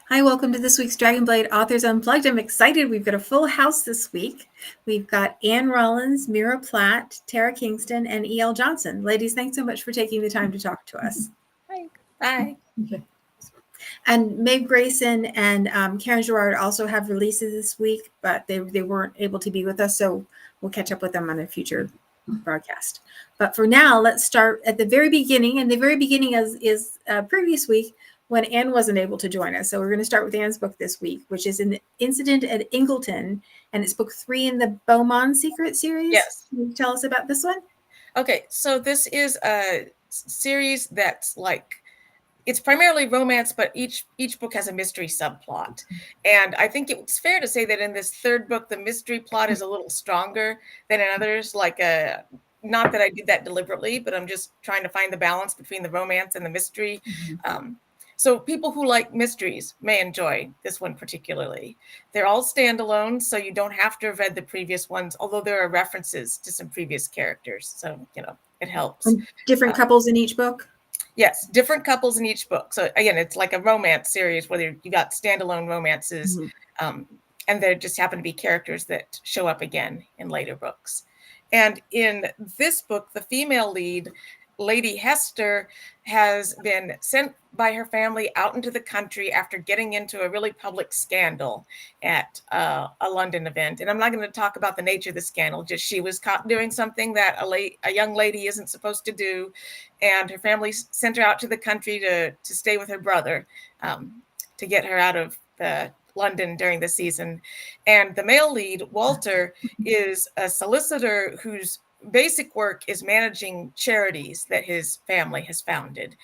Hi, welcome to this week's Dragonblade Authors Unplugged. I'm excited. We've got a full house this week. We've got Anne Rollins, Meara Platt, Tara Kingston, and E.L. Johnson. Ladies, thanks so much for taking the time to talk to us. Hi. Bye. Okay. And Meg Grayson and Karen Gerard also have releases this week, but they weren't able to be with us, so we'll catch up with them on a future broadcast. But for now, let's start at the very beginning. And the very beginning is previous week when Anne wasn't able to join us. So we're going to start with Anne's book this week, which is an incident at Ingleton, and it's book 3 in the Beaumont Secret series. Yes. Can you tell us about this one? Okay, so this is a series that's like, it's primarily romance, but each book has a mystery subplot. And I think it's fair to say that in this third book, the mystery plot is a little stronger than in others. Not that I did that deliberately, but I'm just trying to find the balance between the romance and the mystery. So people who like mysteries may enjoy this one particularly. They're all standalone, so you don't have to have read the previous ones, although there are references to some previous characters. So, it helps. And different couples in each book? Yes, different couples in each book. So again, it's like a romance series where you got standalone romances, and there just happen to be characters that show up again in later books. And in this book, the female lead, Lady Hester, has been sent by her family out into the country after getting into a really public scandal at a London event. And I'm not going to talk about the nature of the scandal, just she was caught doing something that a young lady isn't supposed to do. And her family sent her out to the country to stay with her brother, to get her out of London during the season. And the male lead, Walter, is a solicitor whose basic work is managing charities that his family has founded.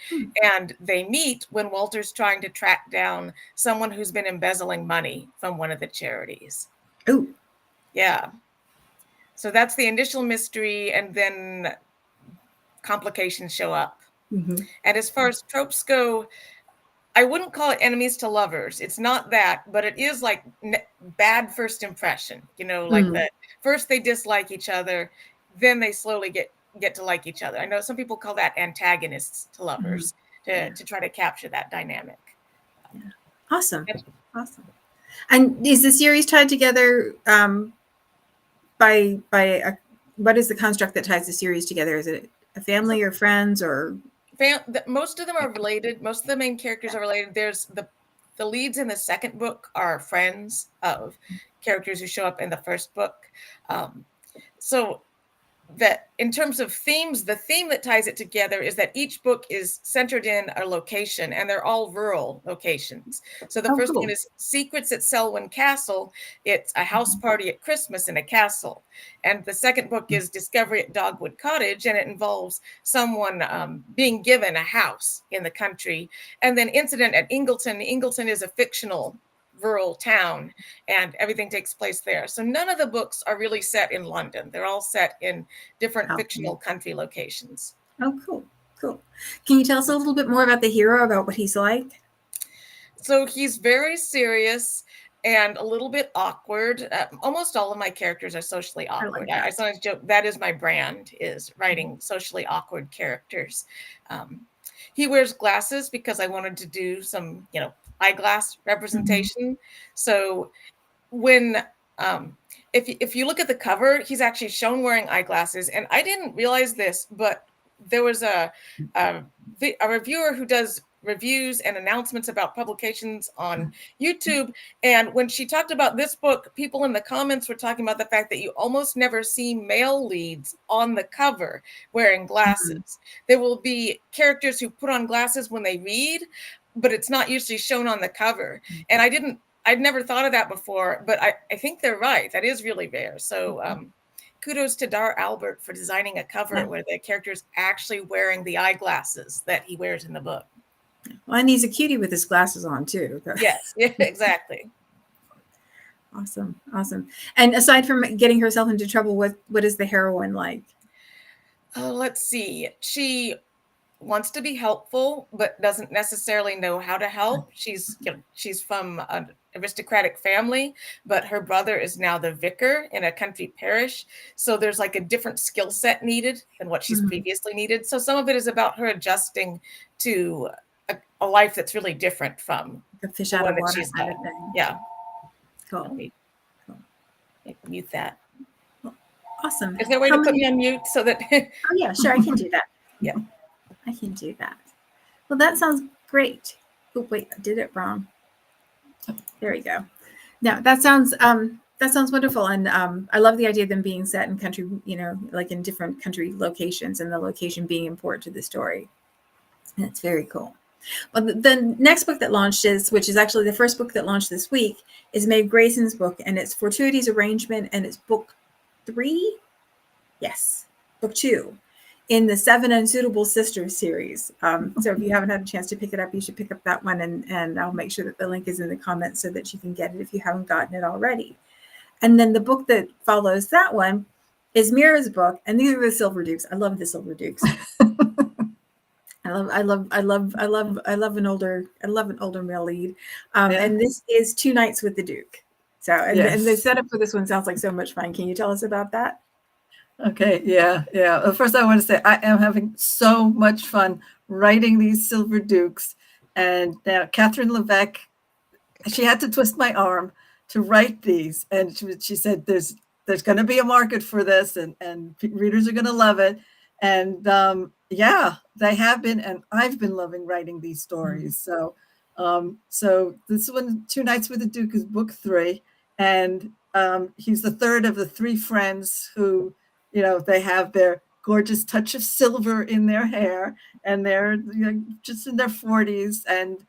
And they meet when Walter's trying to track down someone who's been embezzling money from one of the charities. Oh. Yeah. So that's the initial mystery, and then complications show up. And as far as tropes go, I wouldn't call it enemies to lovers. It's not that, but it is like bad first impression. That first they dislike each other, then they slowly get to like each other. I know some people call that antagonists to lovers, to try to capture that dynamic. Awesome. And is the series tied together by what is the construct that ties the series together? Is it a family or friends or? Most of them are related. Most of the main characters are related. There's the leads in the second book are friends of characters who show up in the first book. So that in terms of themes, the theme that ties it together is that each book is centered in a location, and they're all rural locations. So the first one is Secrets at Selwyn Castle. It's a house party at Christmas in a castle. And the second book is Discovery at Dogwood Cottage, and it involves someone being given a house in the country. And then Incident at Ingleton. Ingleton is a fictional rural town, and everything takes place there. So none of the books are really set in London. They're all set in different fictional country locations. Oh, cool. Can you tell us a little bit more about the hero, about what he's like? So he's very serious and a little bit awkward. Almost all of my characters are socially awkward. I sometimes joke that is my brand, is writing socially awkward characters. He wears glasses because I wanted to do some, eyeglass representation. So when if you look at the cover, he's actually shown wearing eyeglasses, and I didn't realize this, but there was a reviewer who does reviews and announcements about publications on YouTube, and when she talked about this book, people in the comments were talking about the fact that you almost never see male leads on the cover wearing glasses. There will be characters who put on glasses when they read, but it's not usually shown on the cover. And I'd never thought of that before, but I think they're right. That is really rare. So kudos to Dar Albert for designing a cover where the character's actually wearing the eyeglasses that he wears in the book. Well, and he's a cutie with his glasses on too. Yes, exactly. Awesome. And aside from getting herself into trouble, what is the heroine like? Let's see. She wants to be helpful, but doesn't necessarily know how to help. She's from an aristocratic family, but her brother is now the vicar in a country parish. So there's like a different skill set needed than what she's previously needed. So some of it is about her adjusting to a life that's really different from a fish the out one of that water she's kind got. of thing. Yeah. Cool. Let me mute that. Awesome. Is there a way to put me on mute so that? Oh yeah, sure, I can do that. Yeah, I can do that. Well, that sounds great. Oh wait, I did it wrong. There we go. No, that sounds wonderful, and I love the idea of them being set in country, like in different country locations, and the location being important to the story. And it's very cool. Well, the next book that launched which is actually the first book that launched this week, is Mae Grayson's book, and it's Fortuity's Arrangement, and it's book 3. Yes, book 2 in the 7 Unsuitable Sisters series. So if you haven't had a chance to pick it up, you should pick up that one, and I'll make sure that the link is in the comments so that you can get it if you haven't gotten it already. And then the book that follows that one is Meara's book, and these are the Silver Dukes. I love the Silver Dukes. I love an older male lead. And this is Two Nights with the Duke. So, and the setup for this one sounds like so much fun. Can you tell us about that? Okay, yeah. First, I want to say I am having so much fun writing these Silver Dukes. And now Catherine Levesque, she had to twist my arm to write these. And she said, there's going to be a market for this, and readers are going to love it. And yeah, they have been, and I've been loving writing these stories. So this one, Two Nights with the Duke, is book 3. And he's the third of the 3 friends who, they have their gorgeous touch of silver in their hair, and they're just in their 40s, and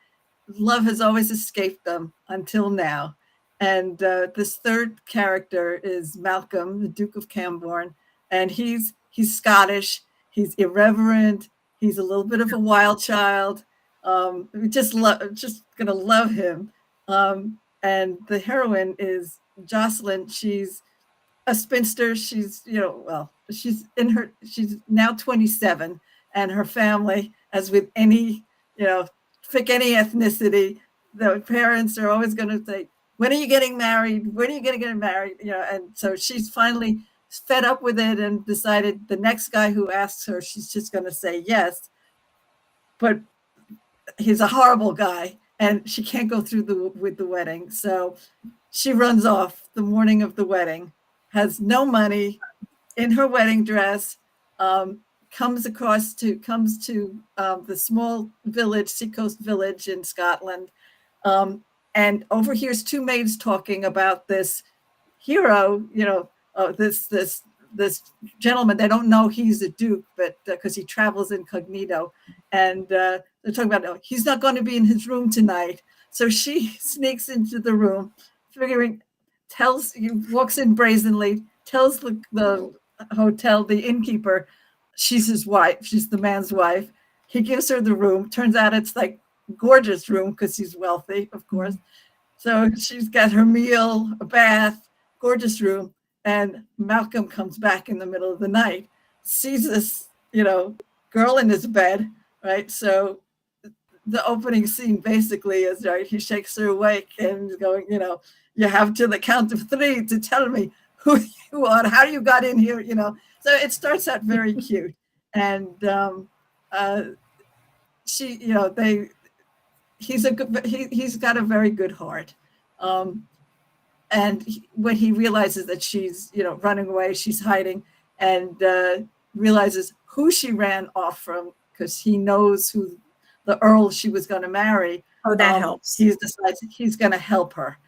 love has always escaped them until now. And this third character is Malcolm, the Duke of Camborne, and he's Scottish. He's irreverent. He's a little bit of a wild child. We just gonna love him. And the heroine is Jocelyn. She's a spinster. She's she's now 27, and her family, as with any pick any ethnicity, the parents are always going to say, when are you getting married? When are you going to get married? And so she's finally fed up with it and decided the next guy who asks her, she's just going to say yes. But he's a horrible guy, and she can't go through with the wedding. So she runs off the morning of the wedding, has no money, in her wedding dress, comes to the small village, seacoast village in Scotland, and overhears 2 maids talking about this hero, this gentleman. They don't know he's a duke, but because he travels incognito, and they're talking about, he's not going to be in his room tonight. So she sneaks into the room, he walks in brazenly, tells the hotel, the innkeeper, she's his wife, she's the man's wife. He gives her the room. Turns out it's like gorgeous room because he's wealthy, of course. So she's got her meal, a bath, gorgeous room. And Malcolm comes back in the middle of the night, sees this, girl in his bed, right? So the opening scene basically is, right, he shakes her awake and he's going, you have to the count of 3 to tell me who you are, how you got in here, So it starts out very cute. And he's got a very good heart. And when he realizes that she's, running away, she's hiding, and realizes who she ran off from, because he knows who the Earl she was going to marry. Oh, that helps. He decides he's going to help her.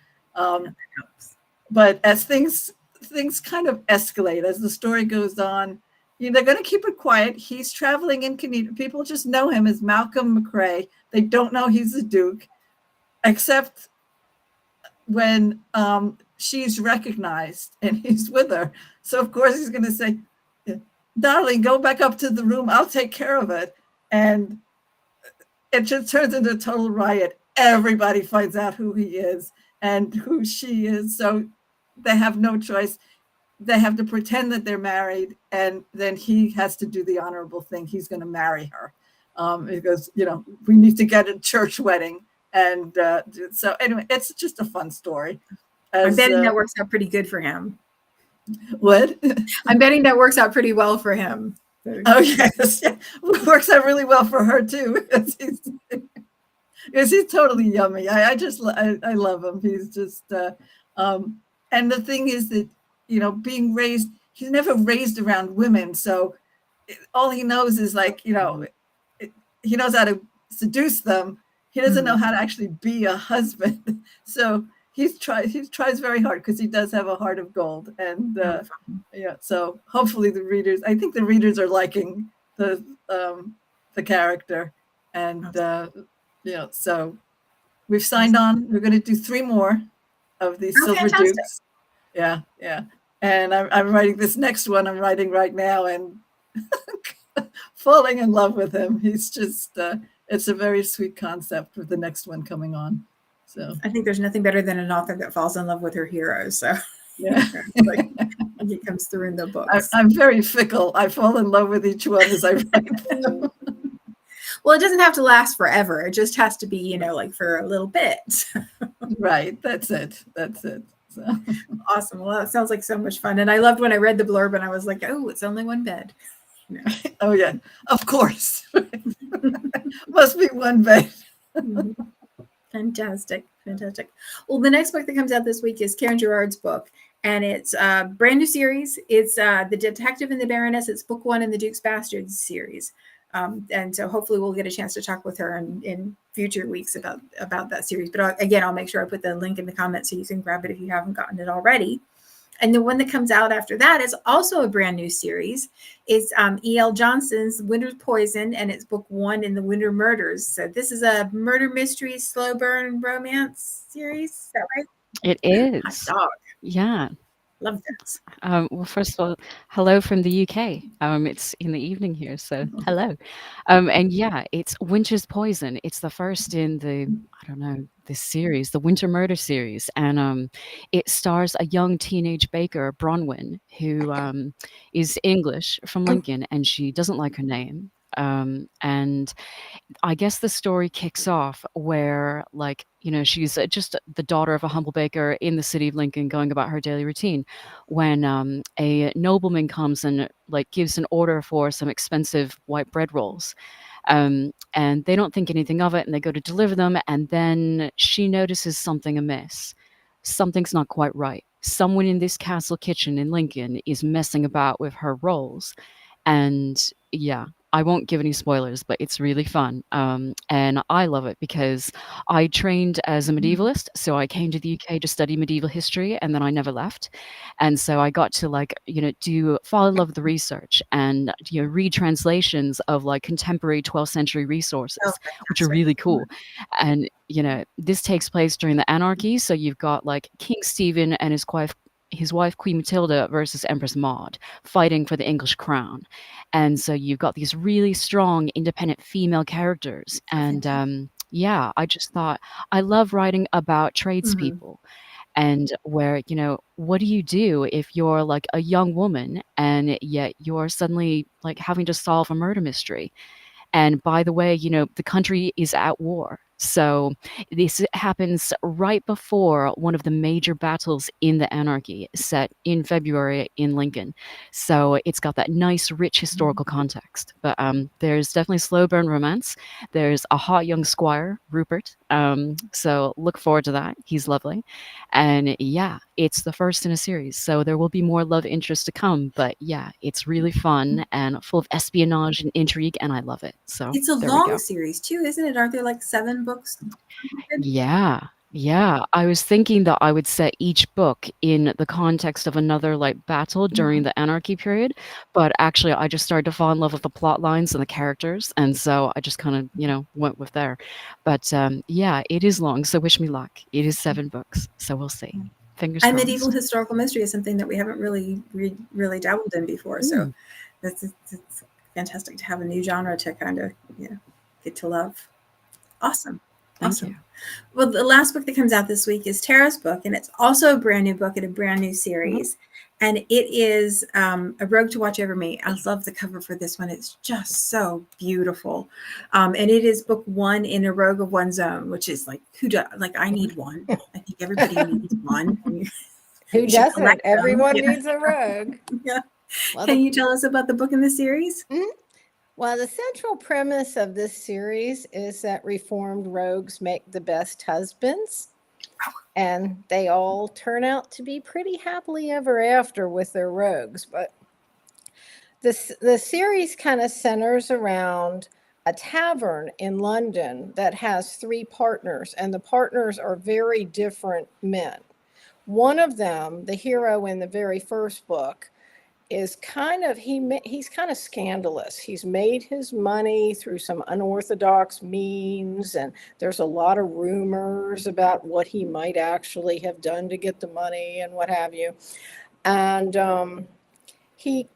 But as things kind of escalate, as the story goes on, they're going to keep it quiet. He's traveling incognito. People just know him as Malcolm McRae. They don't know he's the Duke, except when she's recognized and he's with her. So of course he's going to say, darling, go back up to the room. I'll take care of it. And it just turns into a total riot. Everybody finds out who he is and who she is. So they have no choice. They have to pretend that they're married, and then he has to do the honorable thing. He's going to marry her. He goes, we need to get a church wedding. And so anyway, it's just a fun story. I'm betting that works out pretty good for him. What? I'm betting that works out pretty well for him. Oh, yes. Yeah. It works out really well for her, too. Yes, he's totally yummy. I love him. He's just and the thing is that, being raised, he's never raised around women, so all he knows is like, he knows how to seduce them. He doesn't know how to actually be a husband. So he tries very hard because he does have a heart of gold. And so hopefully I think the readers are liking the character. And so we've signed on. We're going to do 3 more of these Silver fantastic. Dukes. Yeah. And I'm writing this next one. I'm writing right now, and falling in love with him. He's just it's a very sweet concept with the next one coming on. So I think there's nothing better than an author that falls in love with her heroes. So yeah, he comes through in the books. I'm very fickle. I fall in love with each one as I write them. Well, it doesn't have to last forever. It just has to be, like for a little bit. Right. That's it. So. Awesome. Well, that sounds like so much fun. And I loved when I read the blurb and I was like, oh, it's only one bed. Oh yeah, of course. Must be one bed. Fantastic. Well, the next book that comes out this week is Karen Gerard's book, and it's a brand new series. It's The Detective and the Baroness. It's book 1 in the Duke's Bastards series. And so hopefully we'll get a chance to talk with her in future weeks about that series. But again, I'll make sure I put the link in the comments so you can grab it if you haven't gotten it already. And the one that comes out after that is also a brand new series. It's E.L. Johnson's Winter's Poison, and it's book 1 in the Winter Murders. So this is a murder mystery, slow burn romance series. Is that right? It is. Hot dog. Yeah. Love this. Well, first of all, hello from the UK. It's in the evening here, so hello. And yeah, it's Winter's Poison. It's the first in this series, the Winter Murder series, and it stars a young teenage baker, Bronwyn, who is English from Lincoln, and she doesn't like her name. And I guess the story kicks off where, she's just the daughter of a humble baker in the city of Lincoln going about her daily routine when a nobleman comes and gives an order for some expensive white bread rolls. And they don't think anything of it, and they go to deliver them, and then she notices something amiss. Something's not quite right. Someone in this castle kitchen in Lincoln is messing about with her rolls. And yeah, I won't give any spoilers, but it's really fun. And I love it because I trained as a medievalist. So I came to the UK to study medieval history, and then I never left. And so I got to fall in love with the research and, read translations of contemporary 12th century resources, which are really cool. And, this takes place during the anarchy. So you've got King Stephen and his wife Queen Matilda versus Empress Maud fighting for the English crown. And so you've got these really strong independent female characters. And I just thought I love writing about tradespeople. And where, what do you do if you're a young woman and yet you're suddenly having to solve a murder mystery? And by the way, the country is at war. So this happens right before one of the major battles in the anarchy set in February in Lincoln. So it's got that nice, rich historical context. But there's definitely slow burn romance. There's a hot young squire, Rupert. So look forward to that. He's lovely. And yeah, it's the first in a series. So there will be more love interest to come. But yeah, it's really fun and full of espionage and intrigue. And I love it. So it's a long series too, isn't it? Aren't there 7 books? Yeah. I was thinking that I would set each book in the context of another battle during the anarchy period, but actually I just started to fall in love with the plot lines and the characters, and so I just kind of went with there. But it is long, so wish me luck. It is 7 books, so we'll see. Fingers crossed. And medieval historical mystery is something that we haven't really dabbled in before, so it's fantastic to have a new genre to kind of get to love. Awesome. Thank you. Well, the last book that comes out this week is Tara's book, and it's also a brand new book in a brand new series. And it is A Rogue to Watch Over Me. I love the cover for this one. It's just so beautiful. And it is book 1 in A Rogue of One's Own, which is I need one. I think everybody needs one. Who doesn't? Everyone needs a rogue. Yeah. Can you tell us about the book in the series? Well, the central premise of this series is that reformed rogues make the best husbands, and they all turn out to be pretty happily ever after with their rogues. But the series kind of centers around a tavern in London that has three partners, and the partners are very different men. One of them, the hero in the very first book, is kind of he's kind of scandalous. He's made his money through some unorthodox means, and there's a lot of rumors about what he might actually have done to get the money and what have you. And he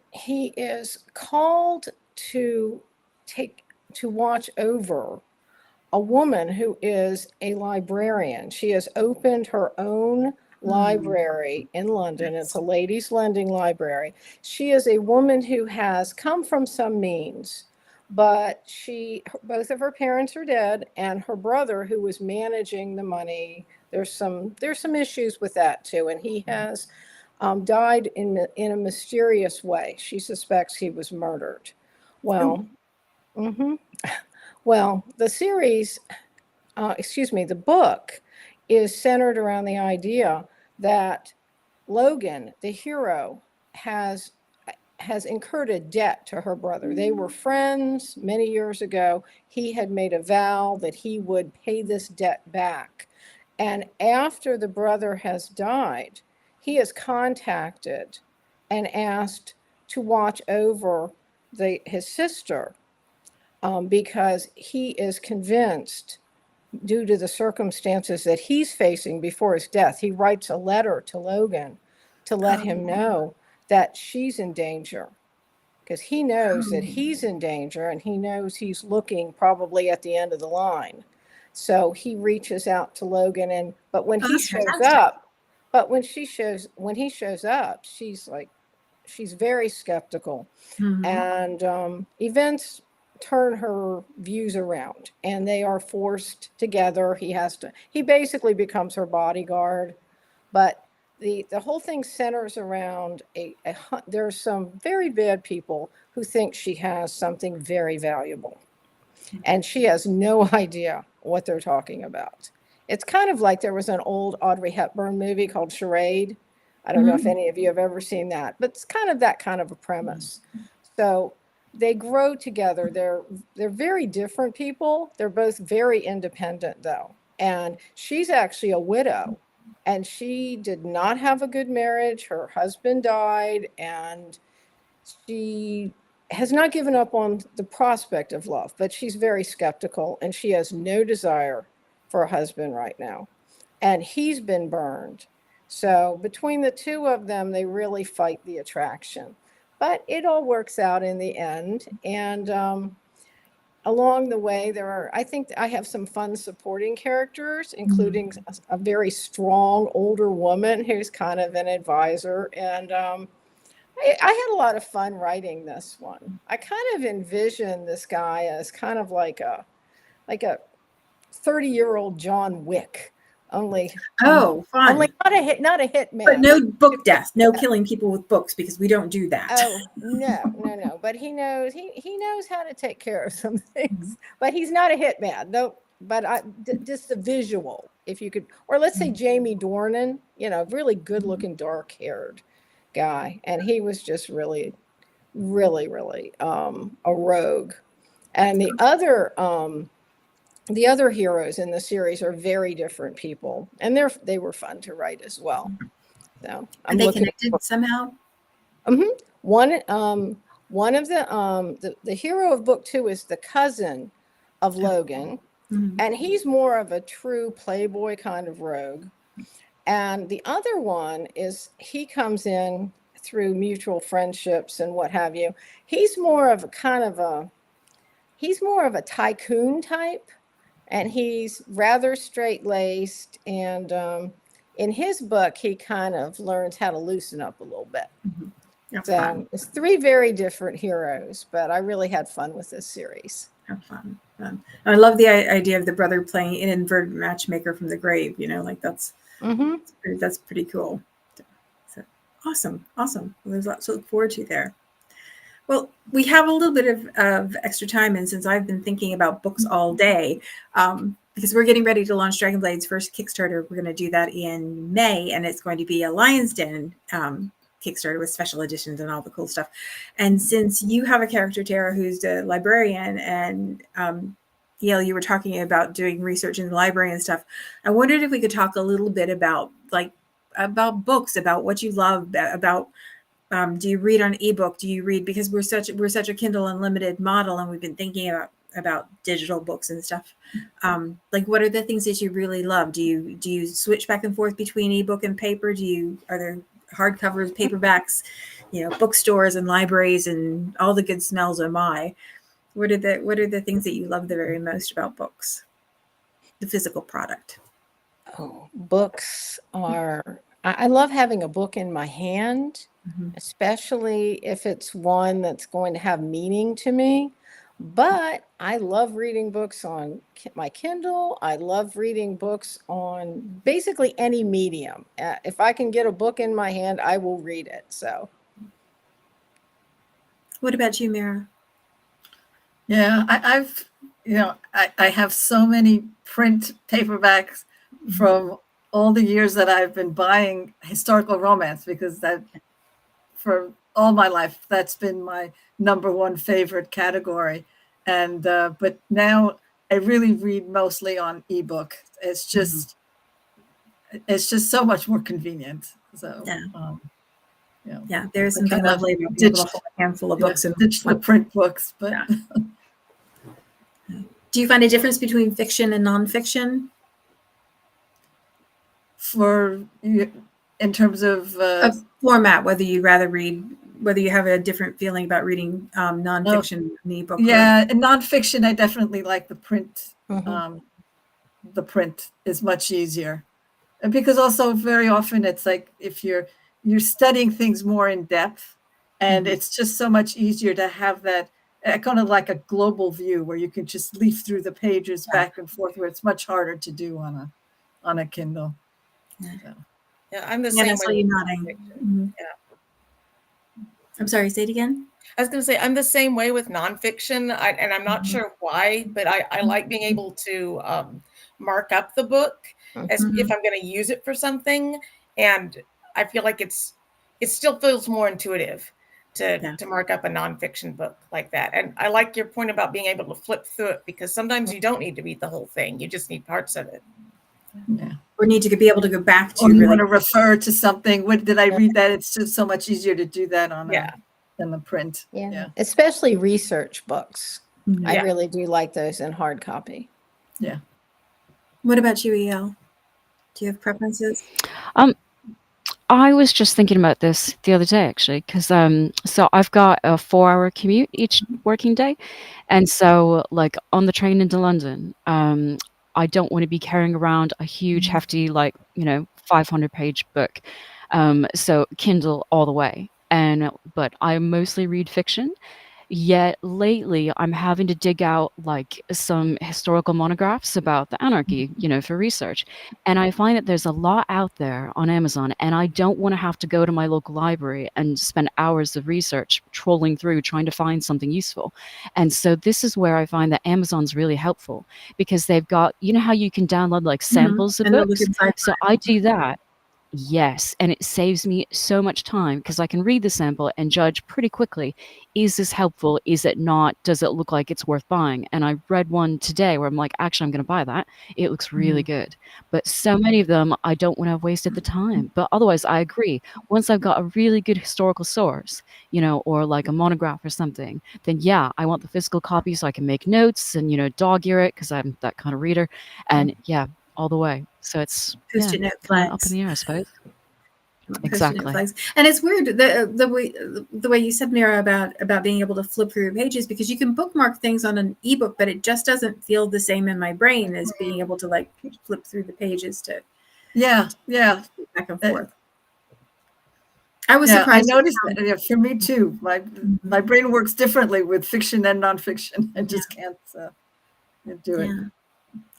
is called to watch over a woman who is a librarian. She has opened her own library in London. It's a ladies' lending library. She is a woman who has come from some means, but both of her parents are dead, and her brother, who was managing the money, there's some issues with that too, and he has died in a mysterious way. She suspects he was murdered. Well, well, the series, the book is centered around the idea that Logan, the hero, has incurred a debt to her brother. They were friends many years ago. He had made a vow that he would pay this debt back. And after the brother has died, he is contacted and asked to watch over his sister, because he is convinced, due to the circumstances that he's facing before his death, he writes a letter to Logan to let him know that she's in danger, because he knows that he's in danger, and he knows he's looking probably at the end of the line. So he reaches out to Logan, but when he shows up, when he shows up, she's very skeptical, and events turn her views around, and they are forced together. He basically becomes her bodyguard, but the whole thing centers around there's some very bad people who think she has something very valuable, and she has no idea what they're talking about. It's kind of like there was an old Audrey Hepburn movie called Charade. I don't know if any of you have ever seen that, but it's kind of that kind of a premise. So they grow together. They're very different people. They're both very independent, though. And she's actually a widow, and she did not have a good marriage. Her husband died, and she has not given up on the prospect of love, but she's very skeptical, and she has no desire for a husband right now. And he's been burned. So between the two of them, they really fight the attraction. But it all works out in the end. And along the way, I think I have some fun supporting characters, including a very strong older woman who's kind of an advisor. And I had a lot of fun writing this one. I kind of envision this guy as kind of like a 30-year-old John Wick. Only fun. Only not a hit man. But no book death, no killing people with books, because we don't do that. Oh, no. But he knows how to take care of some things. But he's not a hit man. No, but just the visual, if you could, or let's say Jamie Dornan, really good looking, dark haired guy. And he was just really, really, really a rogue. And the other heroes in the series are very different people, and they were fun to write as well. So Are they connected somehow? One of the hero of book 2 is the cousin of Logan, and he's more of a true playboy kind of rogue. And the other one is he comes in through mutual friendships and what have you. He's more of a tycoon type. And he's rather straight-laced, and in his book, he kind of learns how to loosen up a little bit. So it's 3 very different heroes, but I really had fun with this series. Fun. I love the idea of the brother playing an inverted matchmaker from the grave. That's pretty cool. So awesome. Well, there's lots to look forward to there. Well, we have a little bit of extra time, and since I've been thinking about books all day, because we're getting ready to launch Dragonblade's first Kickstarter, we're going to do that in May, and it's going to be a Lion's Den Kickstarter with special editions and all the cool stuff. And since you have a character, Tara, who's a librarian, and Yale, you were talking about doing research in the library and stuff, I wondered if we could talk a little bit about books, about what you love, about do you read on ebook? Do you read, because we're such a Kindle Unlimited model, and we've been thinking about digital books and stuff. What are the things that you really love? Do you switch back and forth between ebook and paper? Are there hardcovers, paperbacks, bookstores and libraries and all the good smells? What are the things that you love the very most about books, the physical product? Oh, books are, I love having a book in my hand, especially if it's one that's going to have meaning to me. But I love reading books on my Kindle. I love reading books on basically any medium. If I can get a book in my hand, I will read it. So, what about you, Meara? Yeah, I have so many print paperbacks from all the years that I've been buying historical romance, because that for all my life, that's been my number one favorite category. And but now I really read mostly on ebook. It's just so much more convenient. So there's something lovely about being able to hold a handful of books and digital print books. But do you find a difference between fiction and nonfiction? In terms of format, whether you have a different feeling about reading nonfiction in ebook. Yeah, in nonfiction, I definitely like the print. The print is much easier, and because also very often it's like if you're studying things more in depth, and it's just so much easier to have that kind of like a global view where you can just leaf through the pages back and forth, where it's much harder to do on a Kindle. So. Yeah, I'm the same way. You nodding. Yeah. I'm sorry, say it again. I was going to say I'm the same way with nonfiction, and I'm not sure why, but I like being able to mark up the book as if I'm going to use it for something, and I feel like it still feels more intuitive to mark up a nonfiction book like that. And I like your point about being able to flip through it, because sometimes you don't need to read the whole thing; you just need parts of it. Yeah. Or need to be able to go back to. Or you want to refer to something. What did I read that? It's just so much easier to do that than the print. Yeah. Especially research books. I really do like those in hard copy. Yeah. What about you, EL? Do you have preferences? I was just thinking about this the other day, actually, because so I've got a 4-hour commute each working day, and so on the train into London, I don't want to be carrying around a huge, hefty, 500-page book. So Kindle all the way. But I mostly read fiction. Yet lately, I'm having to dig out some historical monographs about the anarchy, for research. And I find that there's a lot out there on Amazon, and I don't want to have to go to my local library and spend hours of research trolling through trying to find something useful. And so this is where I find that Amazon's really helpful, because they've got, how you can download samples of books. So I do that. Yes, and it saves me so much time, because I can read the sample and judge pretty quickly. Is this helpful? Is it not? Does it look like it's worth buying? And I read one today where I'm like, actually, I'm going to buy that. It looks really good. But so many of them, I don't want to have wasted the time. But otherwise, I agree. Once I've got a really good historical source, or a monograph or something, then I want the physical copy so I can make notes and, dog ear it, because I'm that kind of reader. And all the way. So it's Post-it note flags. Up in the air, I suppose. Exactly. And it's weird the way you said, Meara, about being able to flip through pages, because you can bookmark things on an ebook, but it just doesn't feel the same in my brain as being able to flip through the pages to back and forth. I was surprised. I noticed that. Yeah, for me too. My brain works differently with fiction and nonfiction. I just can't do it.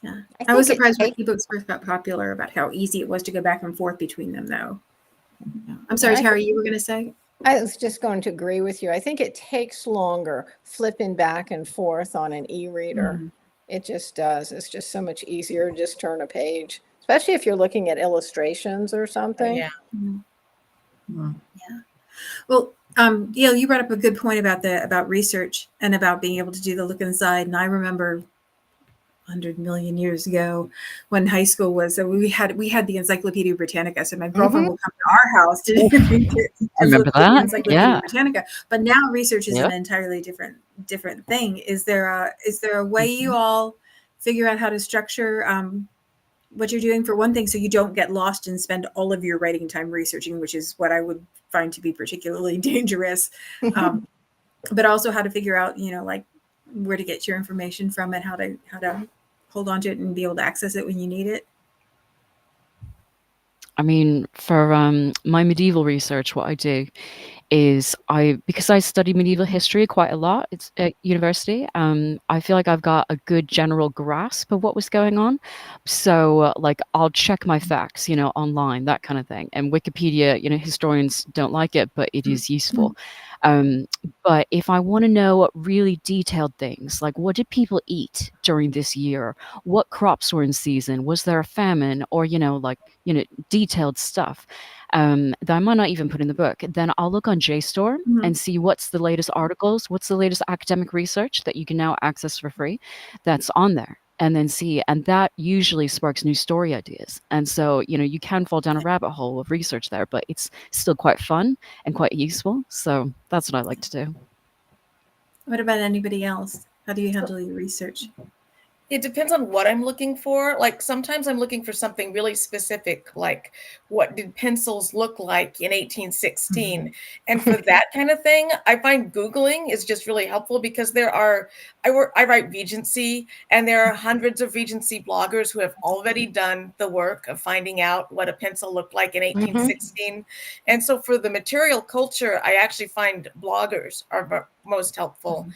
Yeah, I was surprised when ebooks first got popular about how easy it was to go back and forth between them, though. I'm sorry, Tara, you were going to say? I was just going to agree with you. I think it takes longer flipping back and forth on an e-reader. Mhm. It just does. It's just so much easier to just turn a page, especially if you're looking at illustrations or Oh, something. yeah. Mhm. Mm. Well, you brought up a good point about research and about being able to do the look inside. And I remember 100 million years ago when high school was, so we had the Encyclopedia Britannica. So my girlfriend would come to our house to read it and Remember look at the that? Encyclopedia Yeah. Britannica. But now research is Yep. an entirely different thing. Is there a way you all figure out how to structure what you're doing for one thing, so you don't get lost and spend all of your writing time researching, which is what I would find to be particularly dangerous. But also how to figure out, like where to get your information from and how to hold on to it and be able to access it when you need it. I mean, for my medieval research, what I do is because I study medieval history quite a lot, it's at university. I feel like I've got a good general grasp of what was going on. So, like, I'll check my facts, online, that kind of thing. And Wikipedia, historians don't like it, but it is useful. But if I want to know really detailed things, like what did people eat during this year? What crops were in season? Was there a famine? Or, detailed stuff that I might not even put in the book, then I'll look on JSTOR and see what's the latest articles, what's the latest academic research that you can now access for free that's on there. And then see, and that usually sparks new story ideas. And so, you can fall down a rabbit hole of research there, but it's still quite fun and quite useful. So that's what I like to do. What about anybody else? How do you handle your research? It depends on what I'm looking for. Like sometimes I'm looking for something really specific, like what did pencils look like in 1816? And for that kind of thing, I find Googling is just really helpful because I write Regency, and there are hundreds of Regency bloggers who have already done the work of finding out what a pencil looked like in 1816. And so for the material culture, I actually find bloggers are most helpful.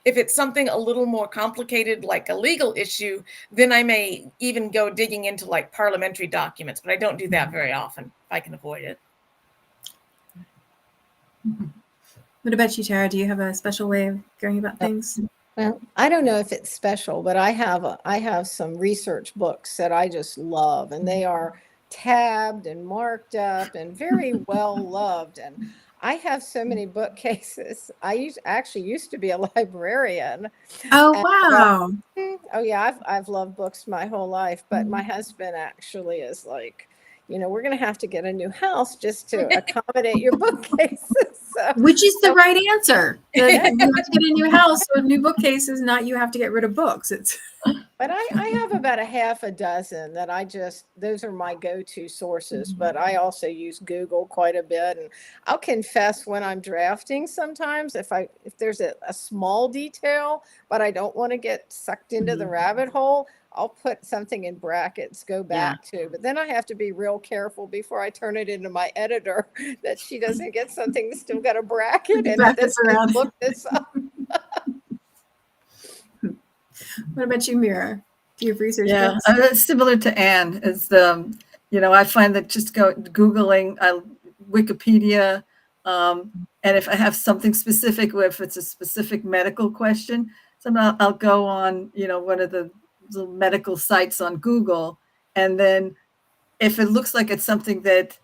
If it's something a little more complicated, like a legal issue, then I may even go digging into like parliamentary documents, but I don't do that very often if I can avoid it. What about you, Tara? Do you have a special way of going about things? Well, I don't know if it's special, but I have some research books that I just love, and they are tabbed and marked up and very well loved. And I have so many bookcases. Actually used to be a librarian. Oh, And, wow. oh yeah, I've loved books my whole life, but my husband actually is like, we're going to have to get a new house just to accommodate your bookcases. So, Which is the right answer. You have to get a new house, so a new bookcase is not you have to get rid of books. but I have about a half a dozen that those are my go-to sources, but I also use Google quite a bit. And I'll confess, when I'm drafting sometimes, if there's a small detail, but I don't want to get sucked into the rabbit hole, I'll put something in brackets, go back to, but then I have to be real careful before I turn it into my editor that she doesn't get something that's still got a bracket in it. That's around. Look this up. What about you, Meara? Do you have research books? It's similar to Anne. I find that just Googling Wikipedia, and if I have something specific, if it's a specific medical question, sometimes I'll go on, one of the medical sites on Google, and then if it looks like it's something that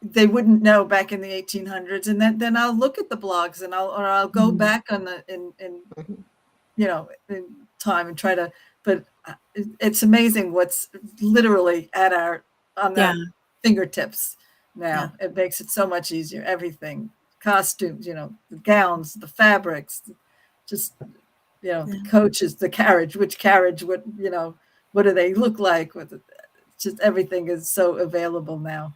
they wouldn't know back in the 1800s, and then I'll look at the blogs, and I'll go back on in time and try to. But it's amazing what's literally on the fingertips now. It makes it so much easier. Everything, costumes, the gowns, the fabrics, just the coaches, the carriage, which carriage, what do they look like? Just everything is so available now.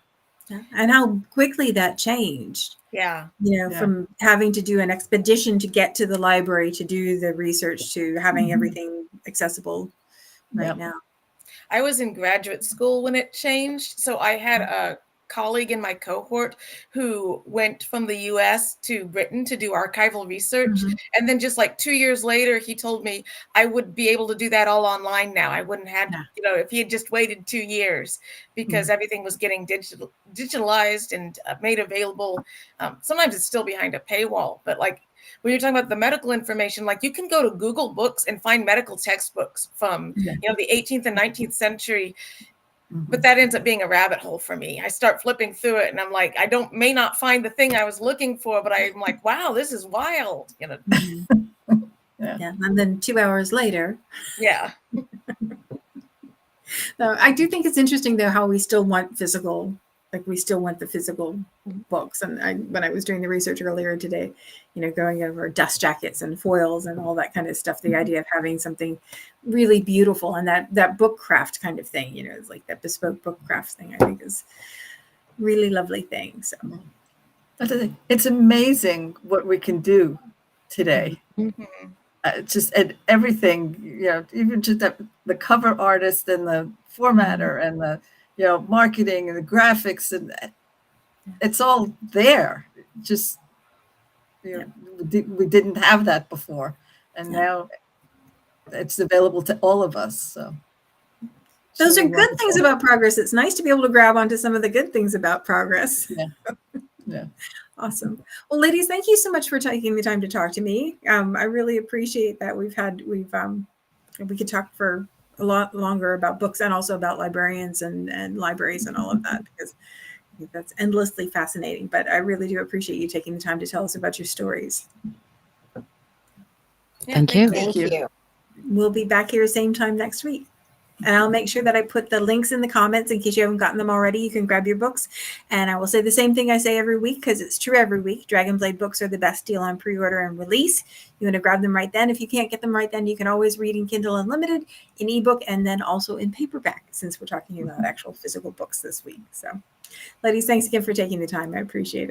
And how quickly that changed. Yeah. From having to do an expedition to get to the library to do the research to having everything accessible right now. I was in graduate school when it changed. So I had a colleague in my cohort who went from the US to Britain to do archival research. Mhm. And then just like 2 years later, he told me I would be able to do that all online now. I wouldn't have, Yeah. if he had just waited 2 years, because everything was getting digitalized and made available. Sometimes it's still behind a paywall, but like when you're talking about the medical information, like you can go to Google Books and find medical textbooks from, Yeah. the 18th and 19th century. Mhm. But that ends up being a rabbit hole for me. I start flipping through it and I'm like, may not find the thing I was looking for, but I'm like, wow, this is wild. Mhm. Yeah. Yeah. And then 2 hours later, Yeah. I do think it's interesting though how we still want physical, like we still want the physical books. And when I was doing the research earlier today, going over dust jackets and foils and all that kind of stuff, the idea of having something really beautiful and that book craft kind of thing, it's like that bespoke book craft thing, I think is really lovely thing. So It's amazing what we can do today. Mhm. Just and everything, even just the cover artist and the formatter and the, marketing and the graphics, and it's all there. Just, we didn't have that before, and now it's available to all of us. So those are really good things wonderful. about progress. It's nice to be able to grab onto some of the good things about progress. Yeah. Awesome. Well, ladies, thank you so much for taking the time to talk to me. I really appreciate that we could talk for a lot longer about books and also about librarians and libraries and all of that, because I think that's endlessly fascinating. But I really do appreciate you taking the time to tell us about your stories. Yeah, Thank you. Thank you. We'll be back here same time next week. And I'll make sure that I put the links in the comments in case you haven't gotten them already. You can grab your books. And I will say the same thing I say every week because it's true every week. Dragonblade books are the best deal on pre-order and release. You want to grab them right then. If you can't get them right then, you can always read in Kindle Unlimited, in ebook, and then also in paperback, since we're talking about actual physical books this week. So, ladies, thanks again for taking the time. I appreciate it.